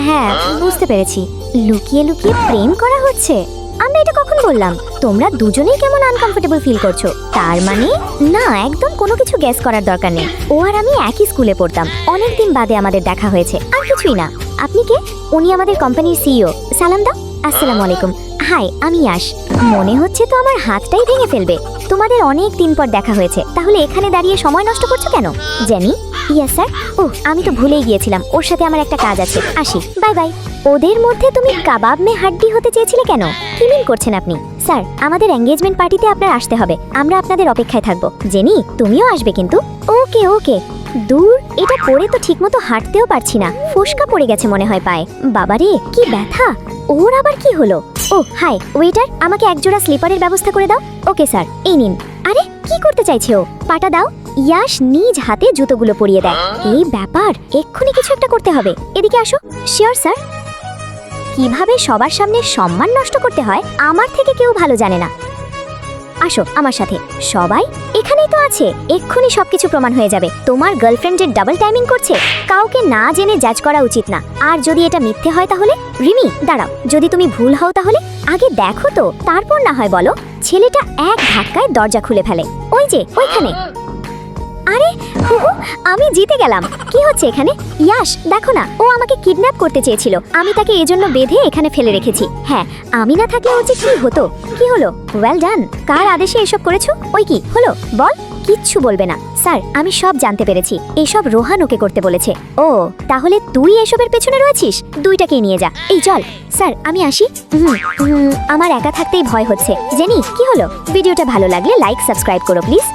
হ্যাঁ, বুঝতে পেরেছি। লুকিয়ে লুকিয়ে প্রেম করা হচ্ছে। আমরা এটা কখন বললাম? তোমরা দুজনেই কেমন আনকমফোর্টেবল ফিল করছো। তার মানে না, একদম কোনো কিছু গেস করার দরকার নেই। ও আর আমি একই স্কুলে পড়তাম, অনেকদিন বাদে আমাদের দেখা হয়েছে, আর কিছুই না। আপনি কে? উনি আমাদের কোম্পানির সিইও। সালাম দাও। আসসালামু আলাইকুম। হাই, আমি ইয়াশ। মনে হচ্ছে তো আমার হাতটাই ভেঙে ফেলবে। তোমাদের অনেক দিন পর দেখা হয়েছে, তাহলে এখানে দাঁড়িয়ে সময় নষ্ট করছো কেন? জেনি? Yes sir. ওহ, আমি তো ভুলেই গিয়েছিলাম, ওর সাথে আমার একটা কাজ আছে। আসি, বাই বাই। ওদের মধ্যে তুমি কাবাব মে হাড্ডি হতে চেয়েছিলে কেন? কি মিন করছেন আপনি? স্যার, আমাদের এঙ্গেজমেন্ট পার্টিতে আপনার আসতে হবে, আমরা আপনাদের অপেক্ষায় থাকবো। জেনি, তুমিও আসবে কিন্তু। ওকে ওকে। দূর, এটা পরে তো ঠিকমতো হাঁটতেও পারছি না, ফোসকা পড়ে গেছে মনে হয় পায়ে। বাবারে, কি ব্যথা! ওর আবার কি হলো? ও হাই, ওয়েটার, আমাকে একজোড়া স্লিপারের ব্যবস্থা করে দাও। ওকে স্যার, এই নিন। আরে, কি করতে চাইছে ও? পাটা দাও। ইয়াশ নিজ হাতে জুতোগুলো পরিয়ে দেয়। এই ব্যাপার, এক্ষুনি কিছু একটা করতে হবে। এদিকে আসো। Sure sir. কিভাবে সবার সামনে সম্মান নষ্ট করতে হয় আমার থেকে কেউ ভালো জানে না। আসো আমার সাথে। সবাই এখানেই তো আছে, এক্ষুনি সবকিছু প্রমাণ হয়ে যাবে। তোমার গার্লফ্রেন্ড যে ডাবল টাইমিং করছে, কাউকে না জেনে জাজ করা উচিত না। আর যদি এটা মিথ্যে হয় তাহলে? রিমি, দাঁড়াও, যদি তুমি ভুল হও তাহলে? আগে দেখো তো, তারপর না হয় বলো। ছেলেটা এক ধাক্কায় দরজা খুলে ফেলে। ওই যে ওইখানে। আরে হুহু, আমি জিতে গেলাম। কি হচ্ছে এখানে? ইয়াশ, দেখো না, ও আমাকে কিডন্যাপ করতে চেয়েছিল। আমি তাকে এজন্য বেঁধে এখানে ফেলে রেখেছি। হ্যাঁ, আমি না থাকলে ও যে কি হতো। কি হলো? Well done. কার আদেশে এসব করেছো? ওই কি হলো বল। কিচ্ছু বলবে না। স্যার, আমি সব জানতে পেরেছি। এসব রোহান ওকে করতে বলেছে। ও, তাহলে তুই এসবের পেছনে রয়েছিস? দুইটাকেই নিয়ে যা। এই চল। স্যার, আমি আসি। আমার একা থাকতেই ভয় হচ্ছে। জেনি, কি হলো? ভিডিওটা ভালো লাগলে লাইক সাবস্ক্রাইব করো প্লিজ।